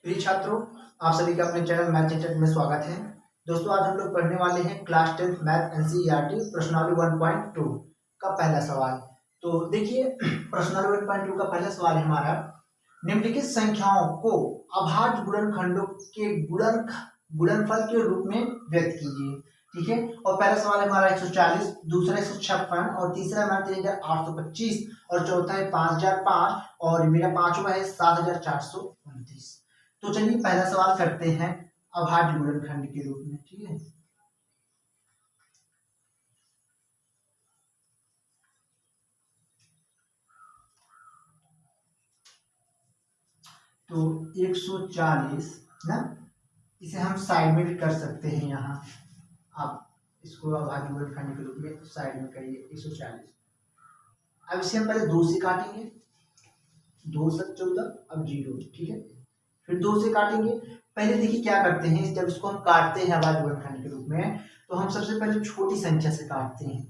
प्रिय छात्रों, आप सभी का अपने चैनल मैथ चैट में स्वागत है। दोस्तों, आज हम लोग पढ़ने वाले हैं क्लास 10 मैथ एनसीईआरटी प्रश्नावली 1.2 का पहला सवाल। तो देखिए, प्रश्नावली 1.2 का पहला सवाल है हमारा, निम्नलिखित संख्याओं को अभाज्य गुणनखंडों के गुणनफल के रूप में व्यक्त कीजिए। ठीक है, और पहला सवाल है हमारा 140, दूसरा 156 और तीसरा हमारा 3825 और चौथा है 5005 और मेरा पांचवा है 7429। तो चलिए पहला सवाल करते हैं अभाज्य गुणनखंड के रूप में। ठीक है, तो 140 ना, इसे हम साइड में भी कर सकते हैं। यहाँ आप इसको अभाज्य गुणनखंड के रूप में साइड में करिए 140। अब इसे हम पहले 2 से काटेंगे, 2 से 14, अब 0। ठीक है, फिर 2 से काटेंगे। पहले देखिए क्या करते हैं, जब इसको हम काटते हैं अभाज्य गुणनखंड के रूप में, तो हम सबसे पहले छोटी संख्या से काटते हैं।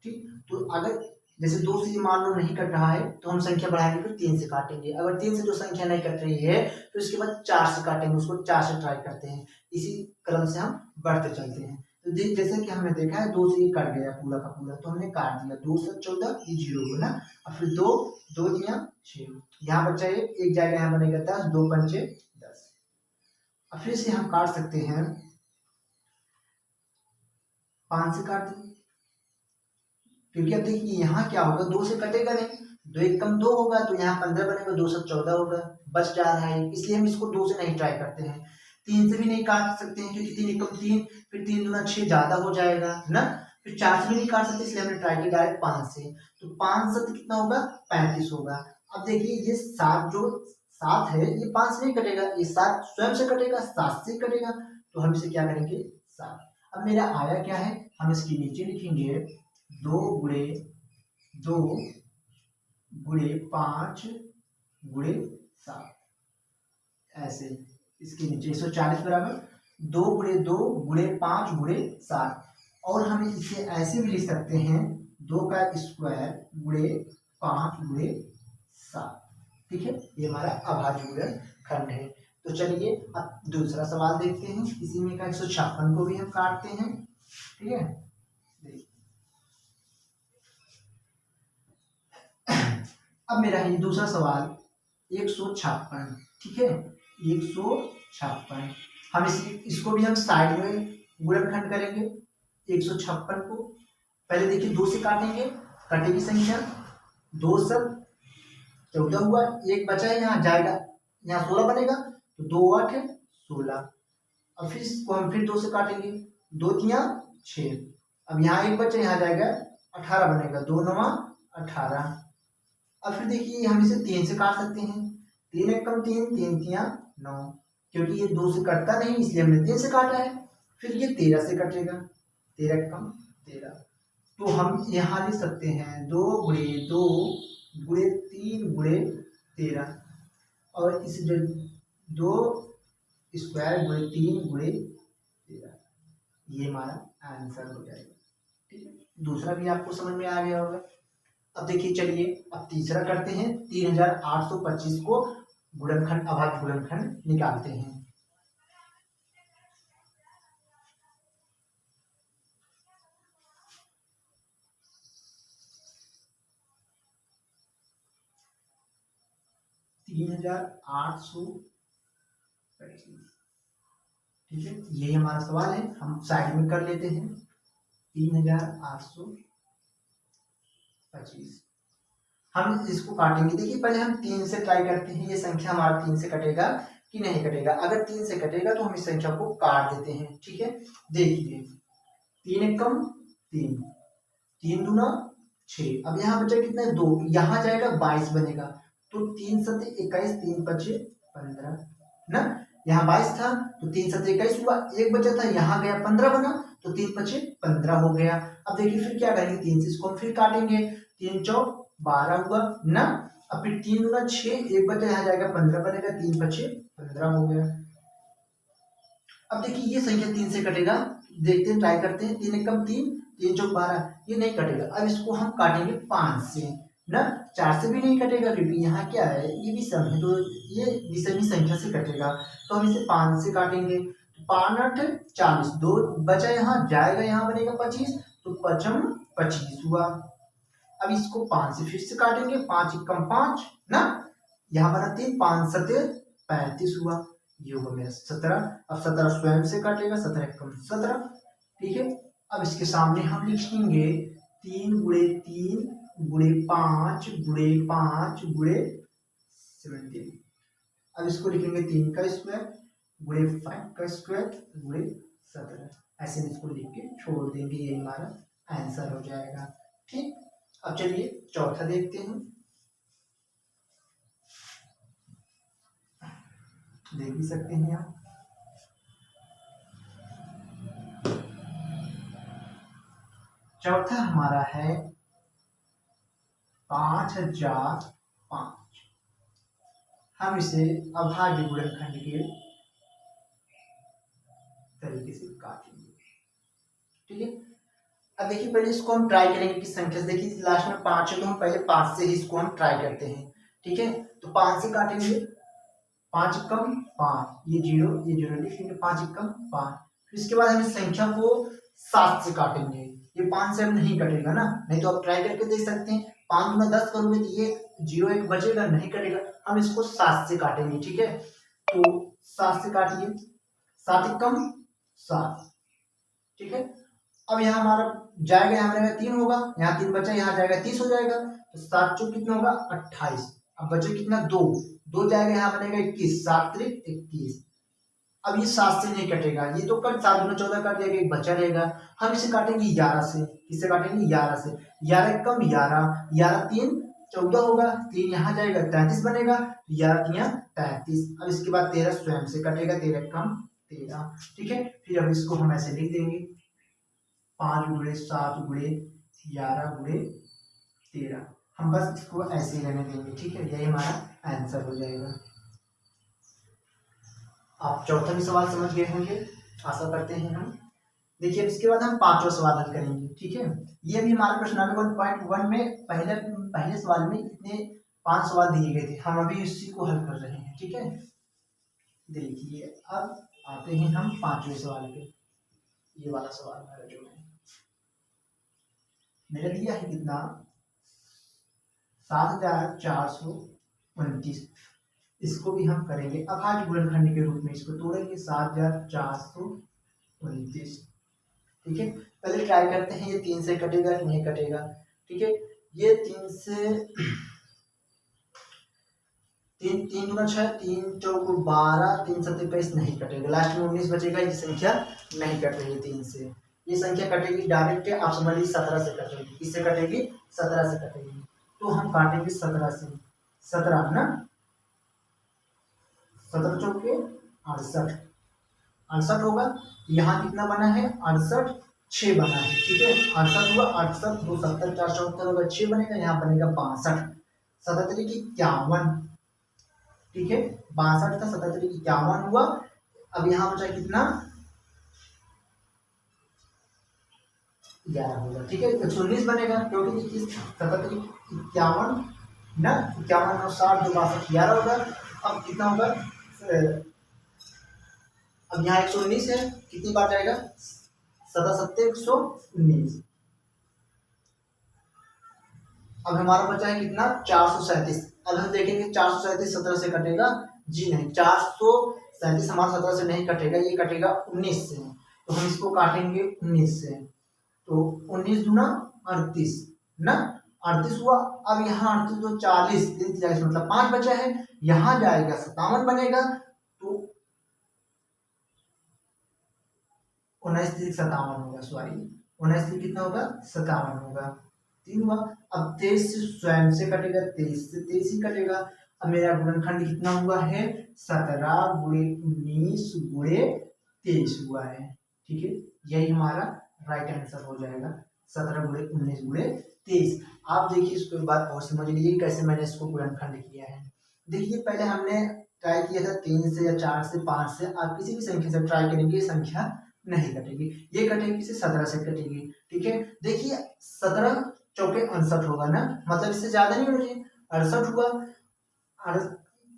ठीक, तो अगर जैसे 2 से मान लो नहीं कट रहा है तो हम संख्या बढ़ाएंगे, फिर 3 से काटेंगे। अगर 3 से जो संख्या नहीं कट रही है तो इसके बाद 4 से काटेंगे, उसको 4 से ट्राई करते हैं। इसी क्रम से हम बढ़ते चलते हैं। तो जैसे कि हमने देखा है 2 से ये कट गया पूरा का पूरा, तो हमने काट दिया। 2 से 14 ये 0 हो ना, और फिर 2 2 दिया 6, यहाँ बच्चा एक जाएगा, यहाँ बनेगा 10, 2 पंचे 10। अब फिर से हम काट सकते हैं, 5 से काट देंगे, क्योंकि अब देखिए यहाँ क्या होगा, 2 से कटेगा नहीं, 2 एक कम 2 होगा, तो यहाँ 15 बनेगा, 2 से 14 होगा, बच जा रहा है, इसलिए हम इसको 2 से नहीं ट्राई करते हैं। 3 से भी नहीं काट सकते हैं, क्योंकि 3 एक कम 3, फिर 3 दूना 6 ज्यादा हो जाएगा ना। फिर 4 से भी नहीं काट सकते, इसलिए हमने ट्राई किया डायरेक्ट 5 से। तो 5 7 कितना होगा, 35 होगा। अब देखिए ये 7 जो 7 है ये 5 से नहीं कटेगा, ये 7 स्वयं से कटेगा, 7 से कटेगा, तो हम इसे क्या करेंगे 7। अब मेरा आया क्या है, हम इसके नीचे लिखेंगे 2 गुणे 2 गुणे 5 गुणे 7, ऐसे इसके नीचे 140 बराबर 2 गुणे 2 गुणे 5 गुणे 7। और हम इसे ऐसे भी लिख सकते हैं 2 का स्क्वायर गुणे 5 गुणे 7। ठीक है, ये हमारा अभाज्य गुणनखंड है। तो चलिए अब दूसरा सवाल देखते हैं। इसी में का 156 को भी हम काटते हैं। ठीक है, अब मेरा है दूसरा सवाल 156। ठीक है, 156 हम इसको भी हम साइड में गुणनखंड करेंगे। 156 को पहले देखिए 2 से काटेंगे, कटेगी संख्या 2 सब 14 हुआ, एक बचा है, यहाँ जाएगा, यहाँ 16 बनेगा, तो 2 8 है 16। अब फिर इसको हम फिर 2 से काटेंगे, 2 3 6, अब यहाँ एक बचा, यहाँ जाएगा 18 बनेगा, 2 9 18। अब फिर देखिए हम इसे 3 से काट सकते हैं, 3 एक कम 3, 3 3 9, क्योंकि ये 2 से कटता नहीं इसलिए हमने 3 से काटा है। फिर ये 13 से कटेगा, 13 कम 13, तो हम यहाँ लिख सकते हैं 2 गुणे 2 गुणे 3 गुणे 13, और इस 2 स्क्वायर गुणे 3 गुणे 13, ये हमारा आंसर हो जाएगा। ठीक है, दूसरा भी आपको समझ में आ गया होगा। अब देखिए चलिए अब तीसरा करते हैं, 3825 को गुणनखंड अभाज्य गुणनखंड निकालते हैं। ठीक है, यही हमारा सवाल है, हम साइड में कर लेते हैं 3825। हम इसको काटेंगे, देखिए पहले हम 3 से ट्राई करते हैं, ये संख्या हमारा 3 से कटेगा कि नहीं कटेगा। अगर 3 से कटेगा तो हम इस संख्या को काट देते हैं। ठीक है, देखिए 3 एक कम 3, 3 दूना 6, अब यहाँ बचा कितना है 2, यहाँ जाएगा 22 बनेगा, तो 3 7 21, 3 5 15 ना, यहाँ 22 था तो 3 7 21 हुआ, एक बचा था यहाँ गया 15 बना, तो 3 5 15 हो गया। अब देखिए फिर क्या करेंगे, 3 से इसको हम फिर काटेंगे, 3 चौक 12 हुआ ना, अब फिर 3 दूना 6, एक बचा यहाँ जाएगा 15 बनेगा, 3 5 15 हो गया। अब देखिए ये संख्या 3 से कटेगा, देखते हैं ट्राई करते हैं, 3 एक कम 3, 3 चौक 12, ये नहीं कटेगा। अब इसको हम काटेंगे 5 से ना, 4 से भी नहीं कटेगा क्योंकि यहाँ क्या है, ये विषम है तो ये विषमी संख्या से कटेगा। तो हम इसे 5 से काटेंगे, 5 8 40, 2 बचा यहाँ जाएगा, यहाँ बनेगा 25, तो 5 25 हुआ। अब इसको 5 से फिर से काटेंगे, 5 एकम 5 ना, यहाँ बना 3, 5 7 35 हुआ, ये होगा मेरा 17। अब 17 स्वयं से काटेगा, 17 एकम 17, ठीक है। अब इसके सामने हम लिखेंगे 3 गुणे 3 गुणे 5 गुणे 5 गुणे 17। अब इसको लिखेंगे 3 का स्क्वायर गुणे 5 का स्क्वायर गुणे 17, ऐसे में इसको लिख के छोड़ देंगे, ये हमारा आंसर हो जाएगा, ठीक। अब चलिए चौथा देखते हैं, देख भी सकते हैं आप। चौथा हमारा है 5005। हम इसे अभाज्य गुणनखंड के तरीके से काटेंगे, ठीक है। अब देखिए पहले इसको हम ट्राई करेंगे किस संख्या से। देखिए लास्ट में 5 है तो हम पहले 5 से ही इसको हम ट्राई करते हैं, ठीक है। तो 5 से काटेंगे, 5 एकम 5, ये 0 लिखेंगे, 5 एकम 5। फिर इसके बाद हम इस संख्या को 7 से काटेंगे, ये 5 से हम नहीं कटेगा ना, नहीं तो आप ट्राई करके देख सकते हैं। 5 गुना 10 करोगे तो ये 0 एक बचेगा, नहीं कटेगा। हम इसको 7 से काटेंगे, ठीक है। तो 7 से काटिए, 7 एकम 7, ठीक है। अब यहाँ हमारा जाएगा, यहाँ बनेगा 3 होगा, यहाँ 3 बचा, यहाँ जाएगा 30 हो जाएगा, तो 7 चौक कितना होगा 28। अब बचे कितना 2 जाएगा, यहाँ बनेगा 21, 7 त्रिक 21। अब ये 7 से नहीं कटेगा, ये तो कट 7 गुना 14 काट जाएगा, एक बचा रहेगा। हम इसे काटेंगे 11 से, किससे काटेंगे 11 से, 11 कम 11, 11 3 14 होगा, 3 यहाँ जाएगा 33 बनेगा, 11 3 33। अब इसके बाद 13 स्वयं से कटेगा, 13 कम 13, ठीक है। फिर अब इसको हम ऐसे लिख देंगे 5 गुणे 7 गुणे 11 गुणे 13, हम बस इसको ऐसे ही रहने देंगे, ठीक है। यही हमारा आंसर हो जाएगा। आप चौथा भी सवाल समझ गए होंगे, आशा करते हैं हम। देखिए अब इसके बाद हम 5वां सवाल हल करेंगे, ठीक है। ये भी हमारे प्रश्नावली 1.1 में पहले सवाल में इतने 5 सवाल दिए गए थे, हम अभी इसी को हल कर रहे हैं, ठीक है। देखिए अब आते हैं हम 5वें सवाल पे। ये वाला सवाल मेरा जो है मेरा दिया है कितना 7429, इसको भी हम करेंगे अभाज्य गुणनखंड के रूप में, इसको तोड़ेंगे 7429, ठीक है। पहले ट्राई करते हैं ये 3 से कटेगा कि नहीं कटेगा, ठीक है। ये 3 से 3 3 गुना 6, 3 चौक 12, 3 7 21, नहीं कटेगा, लास्ट में 19 बचेगा। ये संख्या नहीं कट रही 3 से, ये संख्या कटेगी डायरेक्ट, आप समझ लीजिए 17 से कटेगी। किससे कटेगी 17 से कटेगी, तो हम काटेंगे 17 से, 17 ना, 17 चौके 68, 68 होगा। यहाँ कितना बना है 68, 6 बना है, ठीक है। 68 हुआ, 68 2 70 4 74 होगा, 6 बनेगा, यहाँ बनेगा 62, 77 51, ठीक है। 62 था, 77 51 हुआ। अब यहाँ बचा कितना 11 होगा, ठीक है। 119 बनेगा, क्योंकि देखिए 77 51 ना, 51 और 60 2 62 11 होगा। अब कितना होगा, अब यहाँ 119 है, कितनी बार जाएगा 77 119। अब हमारा बचा है कितना 437। अब हम देखेंगे 437 17 से कटेगा, जी नहीं, 437 हमारा 17 से नहीं कटेगा, ये कटेगा 19 से, तो हम इसको काटेंगे 19 से, तो 19 दूना 38 ना, 38 हुआ। अब यहाँ 38 तो 40 3 40, मतलब 5 बचा है, यहाँ जाएगा 57 बनेगा, तो 19 57 होगा, सॉरी 19 कितना होगा 57 होगा, 3 हुआ। अब 23 से स्वयं से कटेगा, 23 से 23 ही कटेगा। अब मेरा गुणनखंड कितना हुआ है 17 गुणे 19 गुणे 23 हुआ है, ठीक है। यही हमारा राइट आंसर हो जाएगा, 17 गुणे 19 गुणे 23। आप देखिए इसको एक बात और समझ लीजिए कैसे मैंने इसको गुणनखंड किया है। देखिए पहले हमने ट्राई किया था 3 से या 4 से 5 से, आप किसी भी संख्या से ट्राई करेंगे ये संख्या नहीं कटेगी, ये कटेगी से 17 से कटेगी, ठीक है। देखिए 17 चौके 68 होगा ना, मतलब इससे ज्यादा नहीं होना चाहिए। 68 हुआ,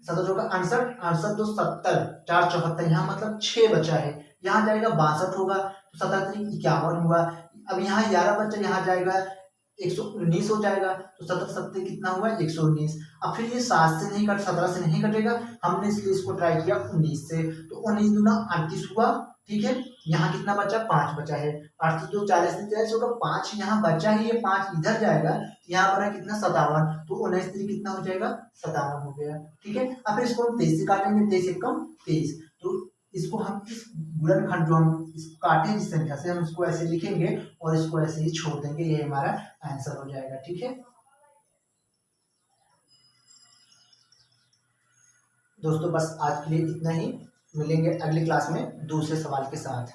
7 चौका 68, 68 2 70, 4 74, यहाँ मतलब 6 बचा है। यहाँ जाएगा 62 होगा, तो 77 51 हुआ। अब यहाँ 11 बचा, यहाँ जाएगा 119 हो जाएगा, तो 17 7 कितना हुआ 119। अब फिर ये 7 से नहीं कट 17 से नहीं कटेगा, हमने इसलिए इसको ट्राई किया 19 से, तो 19 दूना 38 हुआ। ठीक है, यहाँ कितना बचा 5 बचा है, 38 2 40 से 40 होगा, 5 यहाँ बचा है, ये 5 इधर जाएगा, यहाँ बना कितना 57, तो 19 3 कितना हो जाएगा 57 हो गया। ठीक है, अब फिर इसको हम 23 से काटेंगे, 23 एकम 23, तो इसको हम इस गुणनखंड जो हम इसको काटे जिस संख्या से, हम इसको ऐसे लिखेंगे और इसको ऐसे ही छोड़ देंगे, ये हमारा आंसर हो जाएगा। ठीक है दोस्तों, बस आज के लिए इतना ही, मिलेंगे अगली क्लास में दूसरे सवाल के साथ।